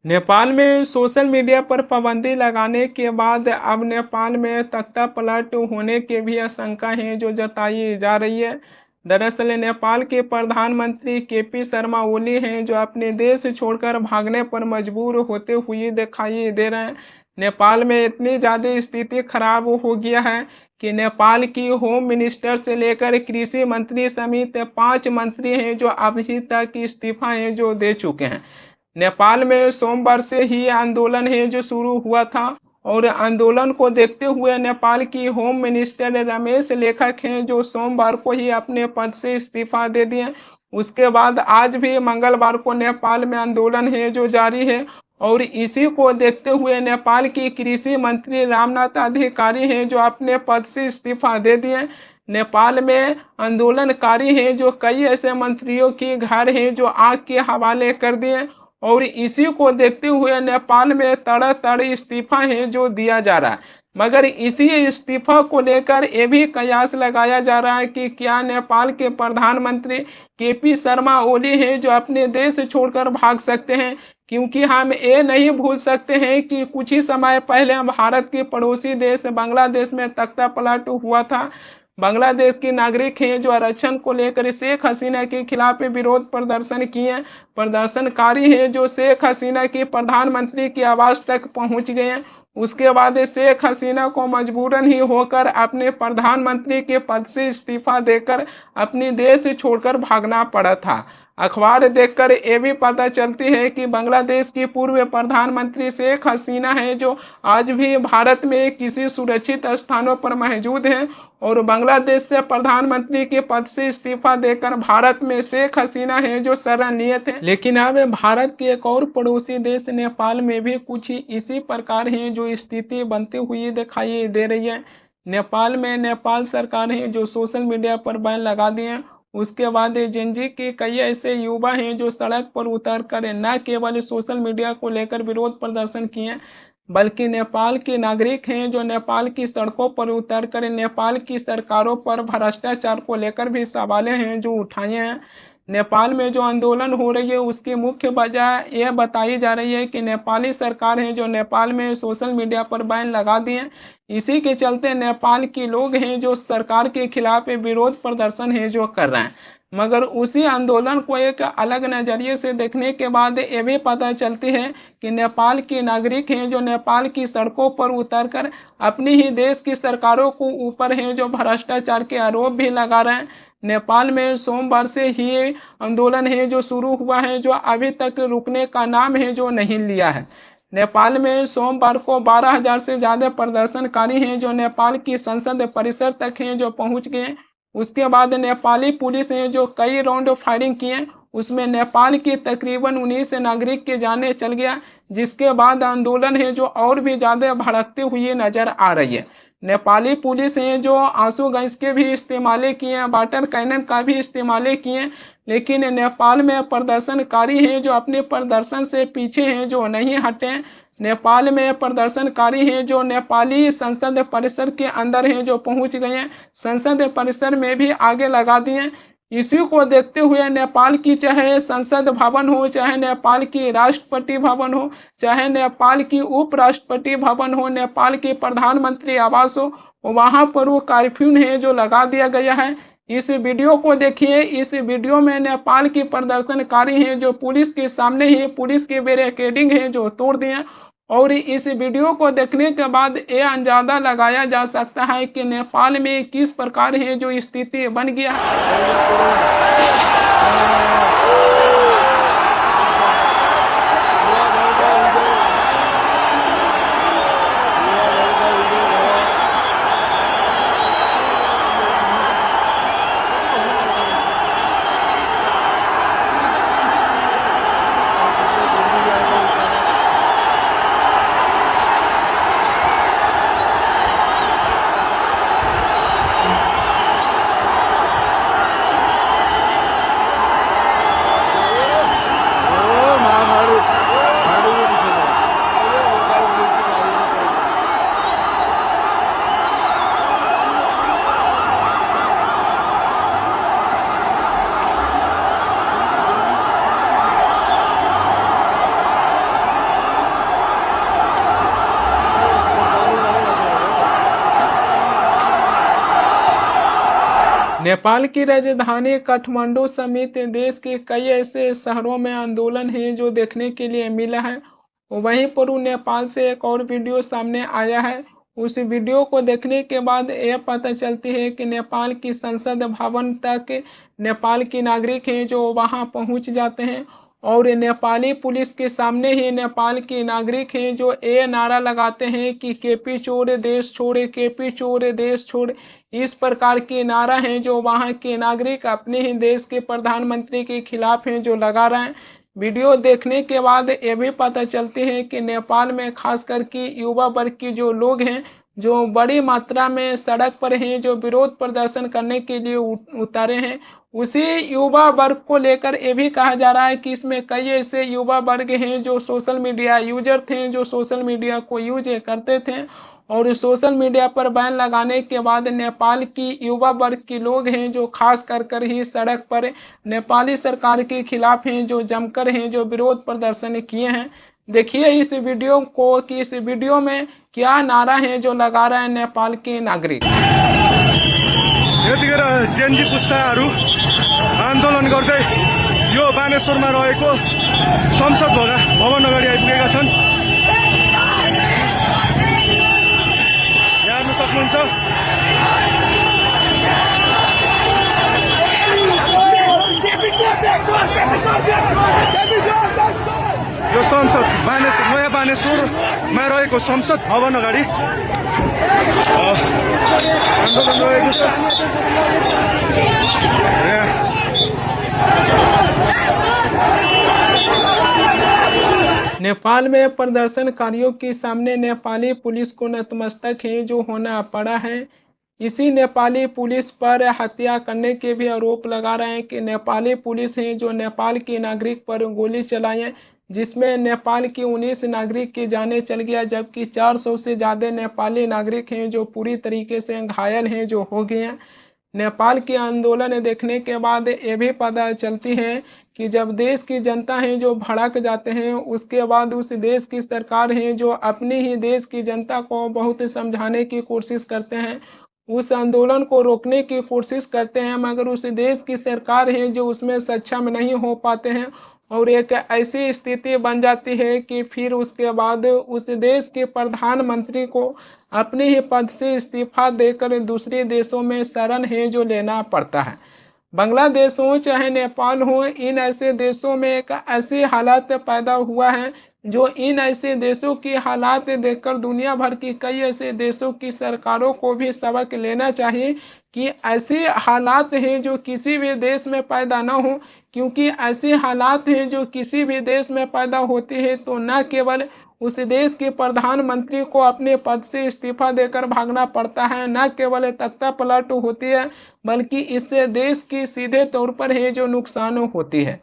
नेपाल में social media पर पाबंदी लगाने के बाद अब नेपाल में तख्तापलट होने की भी आशंका है जो जताई जा रही है। दरअसल नेपाल के प्रधानमंत्री केपी शर्मा ओली हैं जो अपने देश छोड़कर भागने पर मजबूर होते हुए दिखाई दे रहे हैं। नेपाल में इतनी ज़्यादा स्थिति खराब हो गया है कि नेपाल की होम मिनिस्टर से लेकर कृषि मंत्री समेत 5 मंत्री हैं जो अभी तक इस्तीफा हैं जो दे चुके हैं। नेपाल में सोमवार से ही आंदोलन है जो शुरू हुआ था और आंदोलन को देखते हुए नेपाल की होम मिनिस्टर रमेश लेखक हैं जो सोमवार को ही अपने पद से इस्तीफा दे दिए। उसके बाद आज भी मंगलवार को नेपाल में आंदोलन है जो जारी है और इसी को देखते हुए नेपाल की कृषि मंत्री रामनाथ अधिकारी हैं जो अपने पद से इस्तीफा दे दिए। नेपाल में आंदोलनकारी हैं जो कई ऐसे मंत्रियों की घर हैं जो आग के हवाले कर दिए और इसी को देखते हुए नेपाल में तड़ इस्तीफा है जो दिया जा रहा है। मगर इसी इस्तीफा को लेकर ये भी कयास लगाया जा रहा है कि क्या नेपाल के प्रधानमंत्री केपी शर्मा ओली हैं जो अपने देश छोड़कर भाग सकते हैं, क्योंकि हम ये नहीं भूल सकते हैं कि कुछ ही समय पहले भारत के पड़ोसी देश बांग्लादेश में तख्तापलट हुआ था। बांग्लादेश के नागरिक हैं जो आरक्षण को लेकर शेख हसीना के खिलाफ विरोध प्रदर्शन किए। प्रदर्शनकारी हैं जो शेख हसीना के प्रधानमंत्री के आवास तक पहुंच गए। उसके बाद शेख हसीना को मजबूरन ही होकर अपने प्रधानमंत्री के पद से इस्तीफा देकर अपनी देश छोड़कर भागना पड़ा था। अखबार देखकर ये भी पता चलती है कि बांग्लादेश की पूर्व प्रधानमंत्री शेख हसीना है जो आज भी भारत में किसी सुरक्षित स्थानों पर मौजूद हैं और बांग्लादेश से प्रधानमंत्री के पद से इस्तीफा देकर भारत में शेख हसीना है जो शरणनियत है। लेकिन अब भारत के एक और पड़ोसी देश नेपाल में भी कुछ इसी प्रकार है जो स्थिति बनती हुई दिखाई दे रही है। नेपाल में नेपाल सरकार है जो सोशल मीडिया पर बैन लगा दिए। उसके बाद जेनजी के कई ऐसे युवा हैं जो सड़क पर उतर कर न केवल सोशल मीडिया को लेकर विरोध प्रदर्शन किए बल्कि नेपाल के नागरिक हैं जो नेपाल की सड़कों पर उतर कर नेपाल की सरकारों पर भ्रष्टाचार को लेकर भी सवालें हैं जो उठाए हैं। नेपाल में जो आंदोलन हो रही है उसकी मुख्य वजह यह बताई जा रही है कि नेपाली सरकार है जो नेपाल में सोशल मीडिया पर बैन लगा दिए। इसी के चलते नेपाल के लोग हैं जो सरकार के खिलाफ विरोध प्रदर्शन है जो कर रहे हैं। मगर उसी आंदोलन को एक अलग नज़रिए से देखने के बाद ये भी पता चलती है कि नेपाल के नागरिक हैं जो नेपाल की सड़कों पर उतरकर अपनी ही देश की सरकारों को ऊपर हैं जो भ्रष्टाचार के आरोप भी लगा रहे हैं। नेपाल में सोमवार से ही आंदोलन है जो शुरू हुआ है जो अभी तक रुकने का नाम है जो नहीं लिया है। नेपाल में सोमवार को 12,000 से ज़्यादा प्रदर्शनकारी हैं जो नेपाल की संसद परिसर तक हैं जो पहुंच गए। उसके बाद नेपाली पुलिस ने जो कई राउंड फायरिंग किए उसमें नेपाल के तकरीबन 19 नागरिक के जाने चल गया, जिसके बाद आंदोलन है जो और भी ज़्यादा भड़कते हुए नजर आ रही है। नेपाली पुलिस ने जो आंसू गैस के भी इस्तेमाल किए, वाटर कैनन का भी इस्तेमाल किए, लेकिन नेपाल में प्रदर्शनकारी हैं जो अपने प्रदर्शन से पीछे हैं जो नहीं हटे। नेपाल में प्रदर्शनकारी हैं जो नेपाली संसद परिसर के अंदर हैं जो पहुंच गए हैं, संसद परिसर में भी आगे लगा दिए। इसी को देखते हुए नेपाल की चाहे संसद भवन हो, चाहे नेपाल की राष्ट्रपति भवन हो, चाहे नेपाल की उपराष्ट्रपति भवन हो, नेपाल की प्रधानमंत्री आवास हो, वहाँ पर वो कर्फ्यू है जो लगा दिया गया है। इस वीडियो को देखिए। इस वीडियो में नेपाल की प्रदर्शनकारी हैं जो पुलिस के सामने ही पुलिस की बैरिकेडिंग है जो तोड़ दिए और इस वीडियो को देखने के बाद ये अंदाजा लगाया जा सकता है कि नेपाल में किस प्रकार है जो स्थिति बन गया है। नेपाल की राजधानी काठमांडू समेत देश के कई ऐसे शहरों में आंदोलन है जो देखने के लिए मिला है। वहीं पर नेपाल से एक और वीडियो सामने आया है। उस वीडियो को देखने के बाद यह पता चलती है कि नेपाल की संसद भवन तक नेपाल के नागरिक हैं जो वहां पहुंच जाते हैं और नेपाली पुलिस के सामने ही नेपाल के नागरिक हैं जो ये नारा लगाते हैं कि केपी चोर देश छोड़े, केपी चोर देश छोड़े। इस प्रकार के नारा हैं जो वहां के नागरिक अपने ही देश के प्रधानमंत्री के खिलाफ हैं जो लगा रहे हैं। वीडियो देखने के बाद ये भी पता चलती है कि नेपाल में खास करके युवा वर्ग के जो लोग हैं जो बड़ी मात्रा में सड़क पर हैं जो विरोध प्रदर्शन करने के लिए उतारे हैं। उसी युवा वर्ग को लेकर ये भी कहा जा रहा है कि इसमें कई ऐसे युवा वर्ग हैं जो सोशल मीडिया यूजर थे, जो सोशल मीडिया को यूज करते थे और सोशल मीडिया पर बैन लगाने के बाद नेपाल की युवा वर्ग के लोग हैं जो खास कर ही सड़क पर नेपाली सरकार के खिलाफ हैं जो जमकर हैं जो विरोध प्रदर्शन किए हैं। देखिए इस वीडियो को कि इस वीडियो में क्या नारा है जो लगा रहे हैं नेपाल के नागरिक। यतिखेर जेनजी पुस्ताहरू आन्दोलन गर्दै यो बानेश्वरमा रहेको संसद भवन अगाडि आइपुगेका छन्। हेर्न सक्नुहुन्छ यो संसद नयाँ बानेश्वरमा रहेको संसद भवन अगाडि आन्दोलन रहेको छ। नेपाल में प्रदर्शनकारियों के सामने नेपाली पुलिस को नतमस्तक है जो होना पड़ा है। इसी नेपाली पुलिस पर हत्या करने के भी आरोप लगा रहे हैं कि नेपाली पुलिस है जो नेपाल के नागरिक पर गोली चलाई जिसमें नेपाल के 19 नागरिक की जानें चल गया जबकि 400 से ज़्यादा नेपाली नागरिक हैं जो पूरी तरीके से घायल हैं जो हो गए हैं। नेपाल के आंदोलन देखने के बाद ये भी पता चलती है कि जब देश की जनता है जो भड़क जाते हैं उसके बाद उस देश की सरकार है जो अपनी ही देश की जनता को बहुत समझाने की कोशिश करते हैं, उस आंदोलन को रोकने की कोशिश करते हैं मगर उस देश की सरकार है जो उसमें सक्षम नहीं हो पाते हैं और एक ऐसी स्थिति बन जाती है कि फिर उसके बाद उस देश के प्रधानमंत्री को अपने ही पद से इस्तीफा देकर दूसरे देशों में शरण है जो लेना पड़ता है। बांग्लादेश हो चाहे नेपाल हो, इन ऐसे देशों में एक ऐसी हालात पैदा हुआ है जो इन ऐसे देशों की हालात देखकर दुनिया भर की कई ऐसे देशों की सरकारों को भी सबक लेना चाहिए कि ऐसे हालात हैं जो किसी भी देश में पैदा ना हो, क्योंकि ऐसे हालात हैं जो किसी भी देश में पैदा होते हैं तो न केवल उस देश के प्रधानमंत्री को अपने पद से इस्तीफा देकर भागना पड़ता है, न केवल तख्ता पलट होती है बल्कि इससे देश की सीधे तौर पर है जो नुकसान होती है।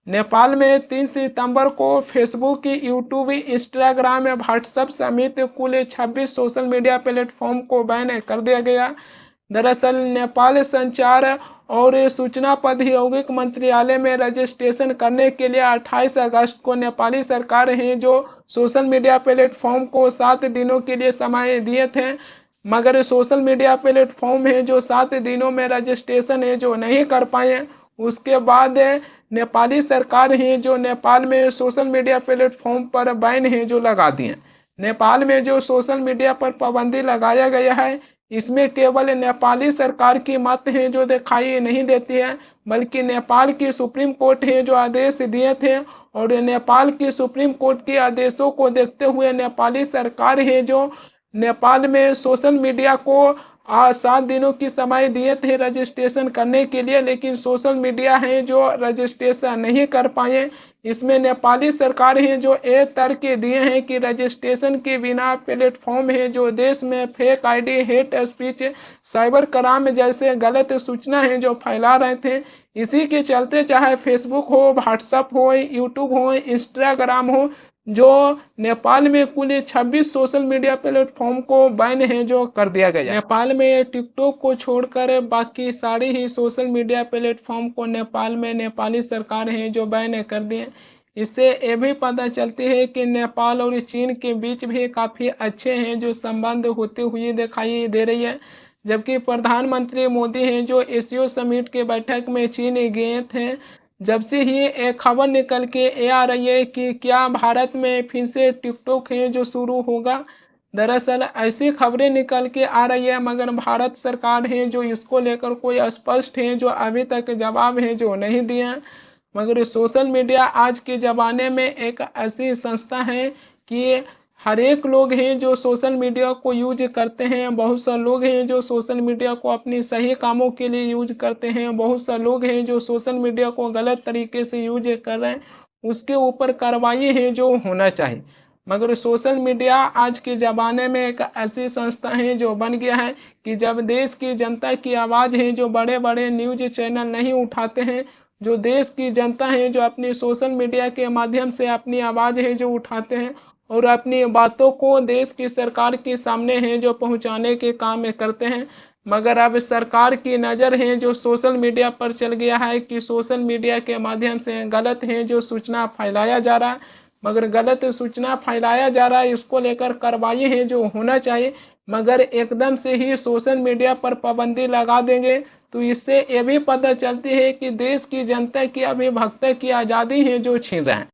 नेपाल में 3 सितंबर को फेसबुक, यूट्यूब, इंस्टाग्राम, व्हाट्सएप समेत कुल 26 सोशल मीडिया प्लेटफॉर्म को बैन कर दिया गया। दरअसल नेपाल संचार और सूचना प्रौद्योगिकी मंत्रालय में रजिस्ट्रेशन करने के लिए 28 अगस्त को नेपाली सरकार है जो सोशल मीडिया प्लेटफॉर्म को 7 दिनों के लिए समय दिए थे मगर सोशल मीडिया प्लेटफॉर्म है जो 7 दिनों में रजिस्ट्रेशन है जो नहीं कर पाए। उसके बाद नेपाली सरकार है जो नेपाल में सोशल मीडिया प्लेटफॉर्म पर बैन है जो लगा दिए। नेपाल में जो सोशल मीडिया पर पाबंदी लगाया गया है इसमें केवल नेपाली सरकार की मत है जो दिखाई नहीं देती है बल्कि नेपाल की सुप्रीम कोर्ट है जो आदेश दिए थे और नेपाल की सुप्रीम कोर्ट के आदेशों को देखते हुए नेपाली सरकार है जो नेपाल में सोशल मीडिया को 7 दिनों की समय दिए थे रजिस्ट्रेशन करने के लिए, लेकिन सोशल मीडिया है जो रजिस्ट्रेशन नहीं कर पाए। इसमें नेपाली सरकार है जो एक तर्क दिए हैं कि रजिस्ट्रेशन के बिना प्लेटफॉर्म है जो देश में fake ID, hate speech, cyber crime जैसे गलत सूचना है जो फैला रहे थे। इसी के चलते चाहे फेसबुक हो, व्हाट्सएप हो, यूट्यूब हो, इंस्टाग्राम हो, जो नेपाल में कुल 26 सोशल मीडिया प्लेटफॉर्म को बैन है जो कर दिया गया। नेपाल में टिकटॉक को छोड़कर बाकी सारे ही सोशल मीडिया प्लेटफॉर्म को नेपाल में नेपाली सरकार है जो बैन कर दिए। इससे ये भी पता चलती है कि नेपाल और चीन के बीच भी काफ़ी अच्छे हैं जो संबंध होते हुए दिखाई दे रही है। जबकि प्रधानमंत्री मोदी हैं जो एशियो समिट के बैठक में चीन गए थे, जब से ही एक खबर निकल के ये आ रही है कि क्या भारत में फिर से टिकटॉक है जो शुरू होगा। दरअसल ऐसी खबरें निकल के आ रही है, मगर भारत सरकार है जो इसको लेकर कोई स्पष्ट है जो अभी तक जवाब है जो नहीं दिया। मगर सोशल मीडिया आज के ज़माने में एक ऐसी संस्था है कि हर एक लोग हैं जो सोशल मीडिया को यूज करते हैं। बहुत से लोग हैं जो सोशल मीडिया को अपनी सही कामों के लिए यूज करते हैं, बहुत से लोग हैं जो सोशल मीडिया को गलत तरीके से यूज कर रहे हैं। उसके ऊपर कार्रवाई है जो होना चाहिए। मगर सोशल मीडिया आज के ज़माने में एक ऐसी संस्था है जो बन गया है कि जब देश की जनता की आवाज़ है जो बड़े बड़े न्यूज चैनल नहीं उठाते हैं, जो देश की जनता है जो अपनी सोशल मीडिया के माध्यम से अपनी आवाज़ है जो उठाते हैं और अपनी बातों को देश की सरकार के सामने है जो पहुंचाने के काम में करते हैं। मगर अब सरकार की नज़र है जो सोशल मीडिया पर चल गया है कि सोशल मीडिया के माध्यम से गलत है जो सूचना फैलाया जा रहा है। मगर गलत सूचना फैलाया जा रहा है, इसको लेकर कार्रवाई है जो होना चाहिए। मगर एकदम से ही सोशल मीडिया पर पाबंदी लगा देंगे तो इससे ये भी पता चलती है कि देश की जनता की अभिव्यक्ति की आज़ादी है जो छीन रहे हैं।